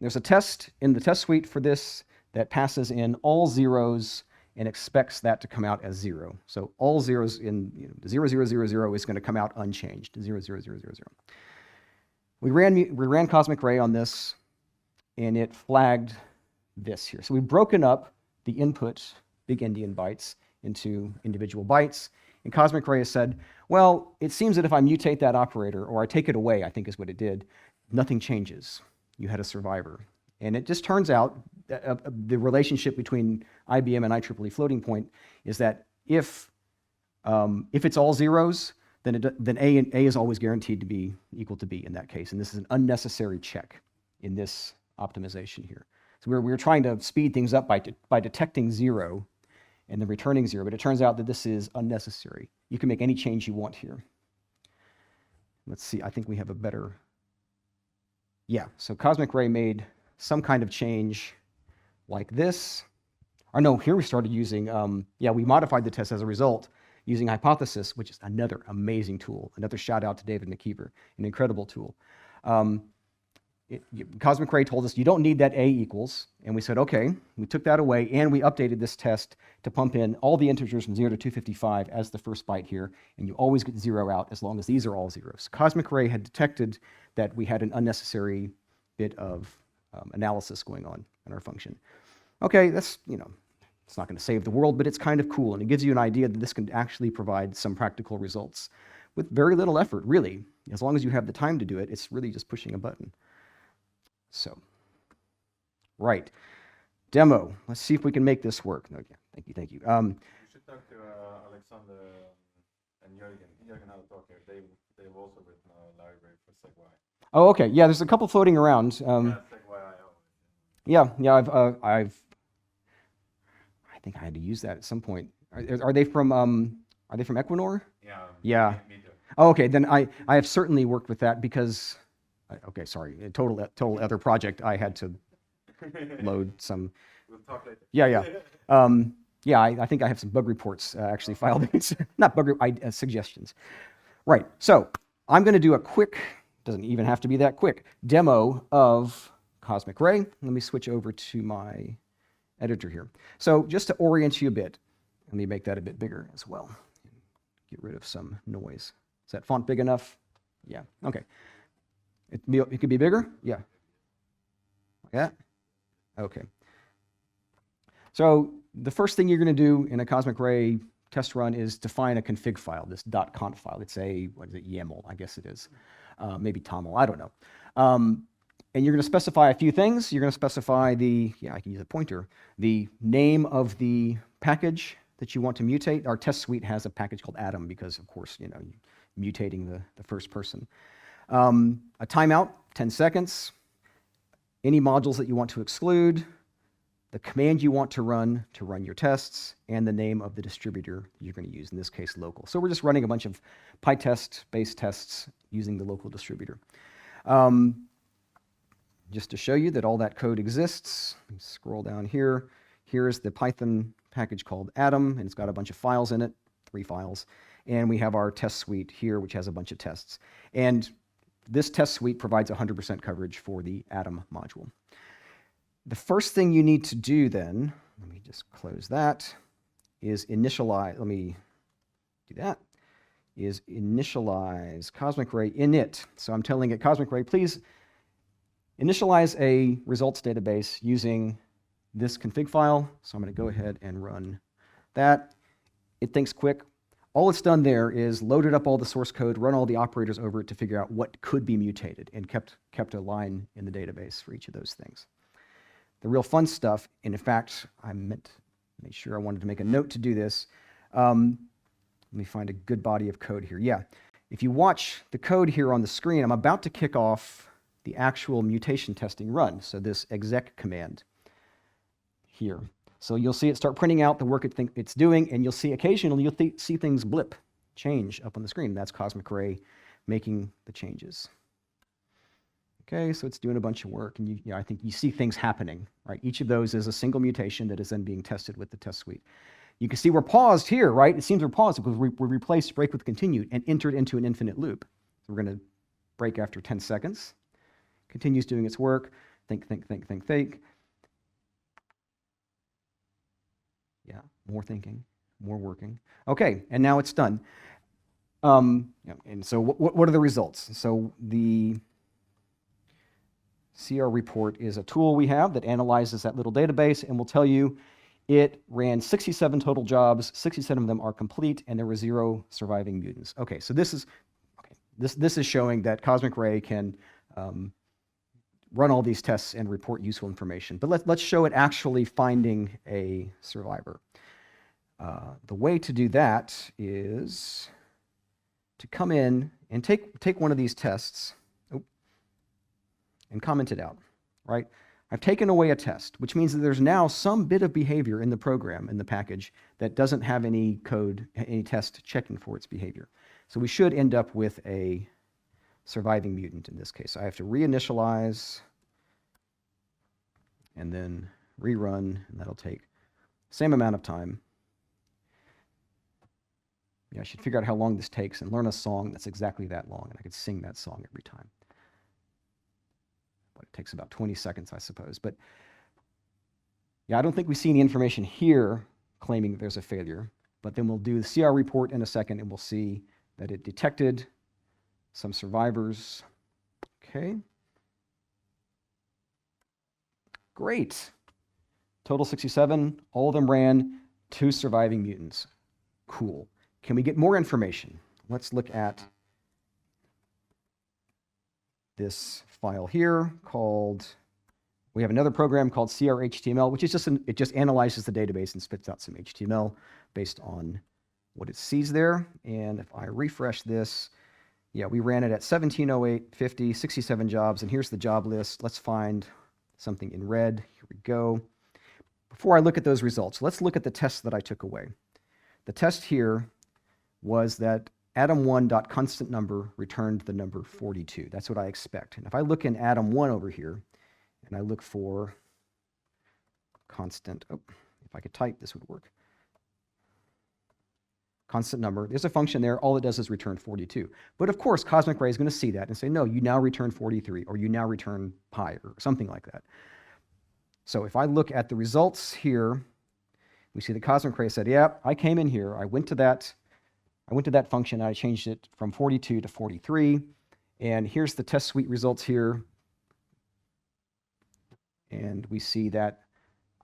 There's a test in the test suite for this that passes in all zeros and expects that to come out as 0. So all zeros in 0, 0, 0, 0 is going to come out unchanged, 0, 0, 0, 0, 0. We ran Cosmic Ray on this, and it flagged this here. So we've broken up the input, big Indian bytes, into individual bytes. And Cosmic Ray has said, well, it seems that if I mutate that operator, or I take it away, I think is what it did, nothing changes. You had a survivor. And it just turns out that the relationship between IBM and IEEE floating point is that if it's all zeros, then A is always guaranteed to be equal to B in that case. And this is an unnecessary check in this optimization here. So we're trying to speed things up by detecting 0 and then returning 0, but it turns out that this is unnecessary. You can make any change you want here. Let's see, I think we have a better... Yeah, so Cosmic Ray made some kind of change like this. Or no, here we started using, we modified the test as a result using Hypothesis, which is another amazing tool. Another shout out to David McKeever, an incredible tool. Cosmic Ray told us you don't need that A equals, and we said, okay, we took that away, and we updated this test to pump in all the integers from 0 to 255 as the first byte here, and you always get 0 out as long as these are all zeros. Cosmic Ray had detected that we had an unnecessary bit of analysis going on in our function. Okay, that's, it's not going to save the world, but it's kind of cool, and it gives you an idea that this can actually provide some practical results with very little effort, really. As long as you have the time to do it, it's really just pushing a button. So, right, demo. Let's see if we can make this work. Okay, thank you. You should talk to Alexander and Jürgen. Jürgen had a talk here. They've also written a library for seg-y. Oh, okay. Yeah, there's a couple floating around. seg-y.io. Yeah. I think I had to use that at some point. Are they from Equinor? Yeah. Me too. Oh, okay. Then I have certainly worked with that because. Okay, sorry. A total other project. I had to load some. We'll talk later. Yeah. I think I have some bug reports actually filed. Not bug suggestions. Right. So I'm going to do a quick. Doesn't even have to be that quick demo of Cosmic Ray. Let me switch over to my editor here. So just to orient you a bit, let me make that a bit bigger as well. Get rid of some noise. Is that font big enough? Yeah, okay. It could be bigger? Yeah. Yeah? Okay. So the first thing you're going to do in a Cosmic Ray test run is define a config file, this .conf file. It's a, what is it, YAML, I guess it is. Maybe TOML, I don't know. And you're going to specify a few things. You're going to specify the, yeah, I can use a pointer, the name of the package that you want to mutate. Our test suite has a package called Atom because, of course, you know, mutating the first person. A timeout, 10 seconds. Any modules that you want to exclude, the command you want to run your tests, and the name of the distributor you're going to use, in this case, local. So we're just running a bunch of PyTest-based tests using the local distributor. Just to show you that all that code exists, let me scroll down here. Here's the Python package called Atom, and it's got a bunch of files in it, 3 files. And we have our test suite here, which has a bunch of tests. And this test suite provides 100% coverage for the Atom module. The first thing you need to do then, let me just close that, is initialize, let me do that, is initialize Cosmic Ray init. So I'm telling it, Cosmic Ray, please initialize a results database using this config file. So I'm going to go ahead and run that. It thinks quick. All it's done there is loaded up all the source code, run all the operators over it to figure out what could be mutated, and kept a line in the database for each of those things. The real fun stuff, and in fact, I meant to make sure I wanted to make a note to do this. Let me find a good body of code here. Yeah, if you watch the code here on the screen, I'm about to kick off the actual mutation testing run. So this exec command here. So you'll see it start printing out the work it's doing, and you'll see occasionally you'll see things blip, change up on the screen. That's Cosmic Ray making the changes. Okay, so it's doing a bunch of work, and I think you see things happening, right? Each of those is a single mutation that is then being tested with the test suite. You can see we're paused here, right? It seems we're paused because we replaced break with continued and entered into an infinite loop. So we're going to break after 10 seconds. Continues doing its work. Think. Yeah, more thinking, more working. Okay, and now it's done. And so what are the results? So the CR report is a tool we have that analyzes that little database and will tell you it ran 67 total jobs, 67 of them are complete, and there were 0 surviving mutants. Okay, so this is showing that Cosmic Ray can run all these tests and report useful information. But let's show it actually finding a survivor. The way to do that is to come in and take one of these tests and comment it out, right? I've taken away a test, which means that there's now some bit of behavior in the program, in the package, that doesn't have any code, any test checking for its behavior. So we should end up with a surviving mutant in this case. I have to reinitialize and then rerun, and that'll take the same amount of time. Yeah, I should figure out how long this takes and learn a song that's exactly that long, and I could sing that song every time. But it takes about 20 seconds, I suppose. But yeah, I don't think we see any information here claiming that there's a failure, but then we'll do the CR report in a second, and we'll see that it detected some survivors. Okay. Great. Total 67, all of them ran, 2 surviving mutants. Cool. Can we get more information? Let's look at this file here called, we have another program called CR-HTML, which is it just analyzes the database and spits out some HTML based on what it sees there. And if I refresh this, yeah, we ran it at 17:08:50, 67 jobs, and here's the job list. Let's find something in red. Here we go. Before I look at those results, let's look at the tests that I took away. The test here was that atom1.constantNumber returned the number 42. That's what I expect. And if I look in atom1 over here, and I look for constant, if I could type, this would work. constant number. There's a function there. All it does is return 42. But of course, Cosmic Ray is going to see that and say, no, you now return 43, or you now return pi, or something like that. So if I look at the results here, we see the Cosmic Ray said, yeah, I came in here. I went to that function. I changed it from 42 to 43. And here's the test suite results here. And we see that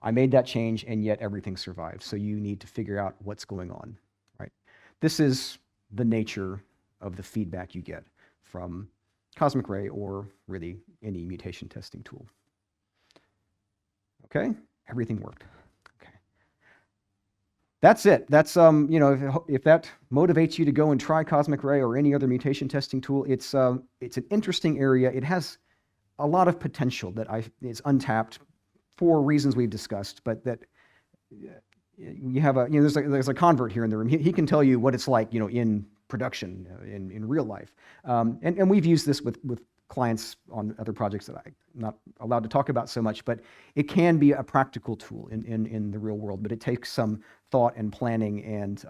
I made that change, and yet everything survived. So you need to figure out what's going on, right? This is the nature of the feedback you get from Cosmic Ray, or really any mutation testing tool. Okay, everything worked. Okay, that's it. That's if that motivates you to go and try Cosmic Ray or any other mutation testing tool, it's an interesting area. It has a lot of potential that is untapped for reasons we've discussed, but that you have there's a convert here in the room. He can tell you what it's like, in production, in real life. And we've used this with clients on other projects that I'm not allowed to talk about so much, but it can be a practical tool in the real world, but it takes some thought and planning. And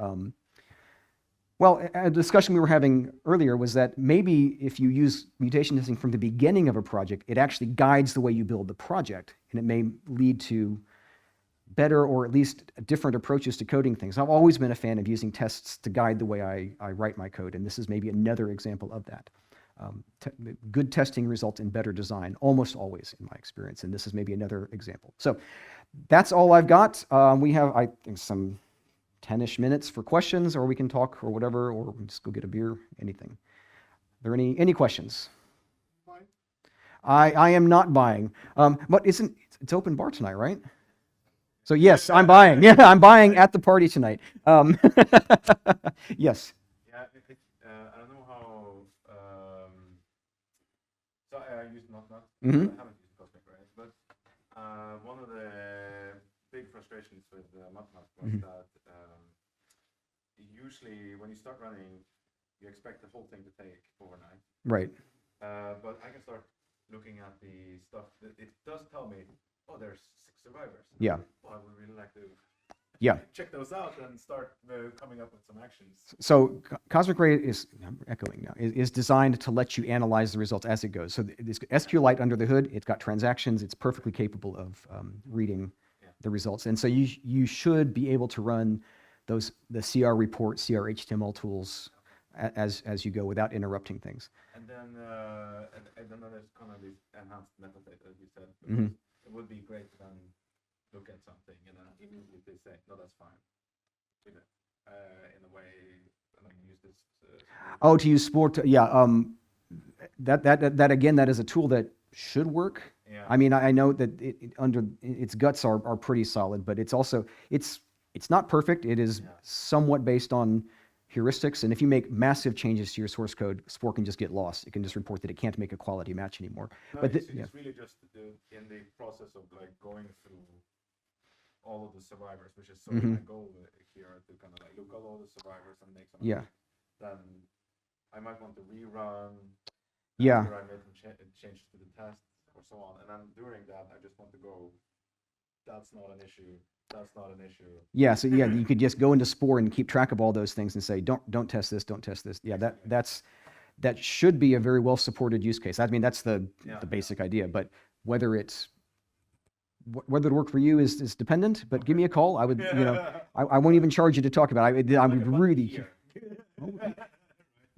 a discussion we were having earlier was that maybe if you use mutation testing from the beginning of a project, it actually guides the way you build the project, and it may lead to better, or at least different approaches to coding things. I've always been a fan of using tests to guide the way I write my code, and this is maybe another example of that. Good testing results in better design, almost always in my experience, and this is maybe another example. So that's all I've got. We have, I think, some 10-ish minutes for questions, or we can talk or whatever, or just go get a beer, anything. Are there any questions? I am not buying. But it's open bar tonight, right? So yes, I'm buying. Yeah, I'm buying at the party tonight. Yes. Yeah, I don't know how. So I use not. Mm-hmm. I haven't used Cosmic Ray, but one of the big frustrations with MutMut was that usually when you start running, you expect the whole thing to take overnight. Right. But I can start looking at the stuff. It does tell me, oh, there's 6 survivors. Yeah. Well, I would really like to check those out and start coming up with some actions. So Cosmic Ray I'm echoing now, is designed to let you analyze the results as it goes. So this SQLite under the hood, it's got transactions. It's perfectly capable of reading the results. And so you should be able to run the CR report, CR HTML tools as you go without interrupting things. And then there's kind of this enhanced metadata, as you said. Mm-hmm. It would be great to then look at something, and even if they say, no, that's fine, in a way, and I use this. To use sport, that again, that is a tool that should work. Yeah. I mean, I know that its guts are pretty solid, but it's also it's not perfect. It is somewhat based on heuristics, and if you make massive changes to your source code, Spore can just get lost. It can just report that it can't make a quality match anymore. No, but it's really just in the process of going through all of the survivors, which is sort of my goal here, to kind of look at all the survivors and make some. Then I might want to rerun. After I made some changes to the test or so on, and then during that, I just want to go. That's not an issue. That's not an issue. Yeah, so you could just go into Spore and keep track of all those things and say, don't test this, don't test this. Yeah, that should be a very well supported use case. I mean, that's the basic idea, but whether it work for you is dependent. But give me a call. I would, I won't even charge you to talk about it. I would really.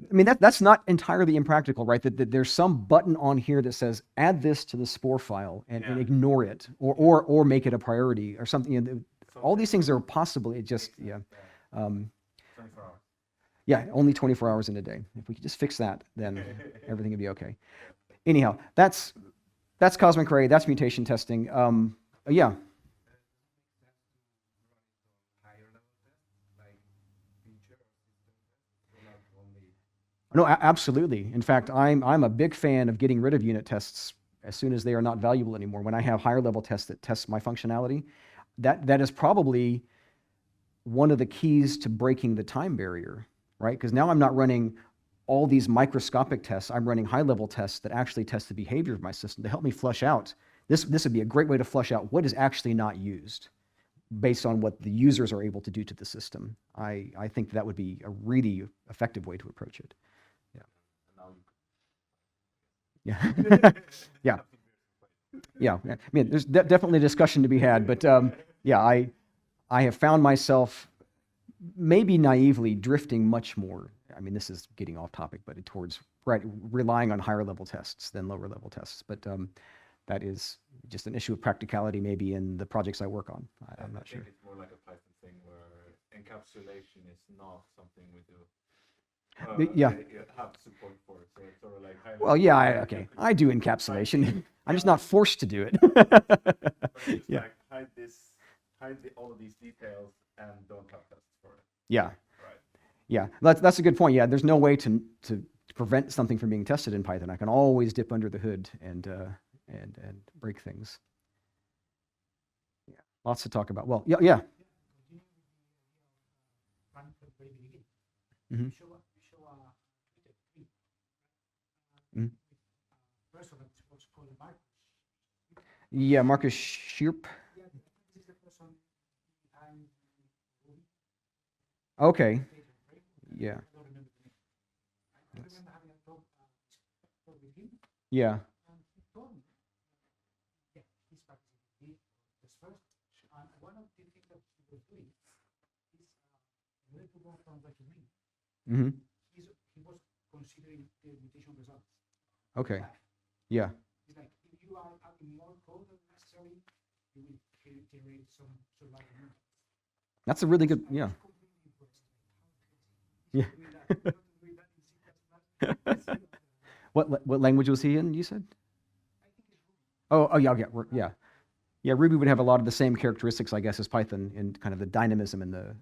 I mean, that's not entirely impractical, right? That there's some button on here that says add this to the Spore file and ignore it, or make it a priority or something. All these things are possible. It just 24 hours. Yeah, only 24 hours in a day. If we could just fix that, then everything would be okay. Anyhow, that's Cosmic Ray. That's mutation testing. No, absolutely. In fact, I'm a big fan of getting rid of unit tests as soon as they are not valuable anymore. When I have higher level tests that test my functionality, that is probably one of the keys to breaking the time barrier, right? Because now I'm not running all these microscopic tests. I'm running high level tests that actually test the behavior of my system to help me flush out. This would be a great way to flush out what is actually not used. based on what the users are able to do to the system. I think that would be a really effective way to approach it. Yeah. Yeah. Yeah. I mean, there's definitely a discussion to be had, but yeah, I have found myself maybe naively drifting much more. I mean, this is getting off topic, but towards relying on higher level tests than lower level tests. But that is just an issue of practicality, maybe in the projects I work on. I'm not sure. I think it's more like a Python thing where encapsulation is not something we do. Yeah. Have support for it, so it's sort of like. Well, yeah, okay. I do encapsulation. I'm just not forced to do it. Yeah. Like hide all of these details and don't have tests for it. Yeah. Right. Yeah, that's a good point. Yeah, there's no way to prevent something from being tested in Python. I can always dip under the hood and break things. Yeah, lots to talk about. Well, yeah. Mm-hmm. Yeah, Marcus Schierp. Okay. Yeah. Yeah. Mm-hmm. He was considering the mutation results. Okay. Yeah. It's like if you are adding more code than necessary, you will generate some survival. That's a really good, yeah. Yeah. What language was he in, you said? Oh, yeah, yeah. Yeah, Ruby would have a lot of the same characteristics, I guess, as Python in kind of the dynamism and the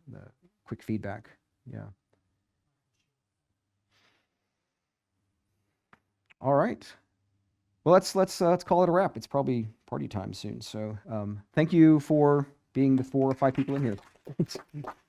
quick feedback. Yeah. All right. Well, let's call it a wrap. It's probably party time soon. So thank you for being the 4 or 5 people in here.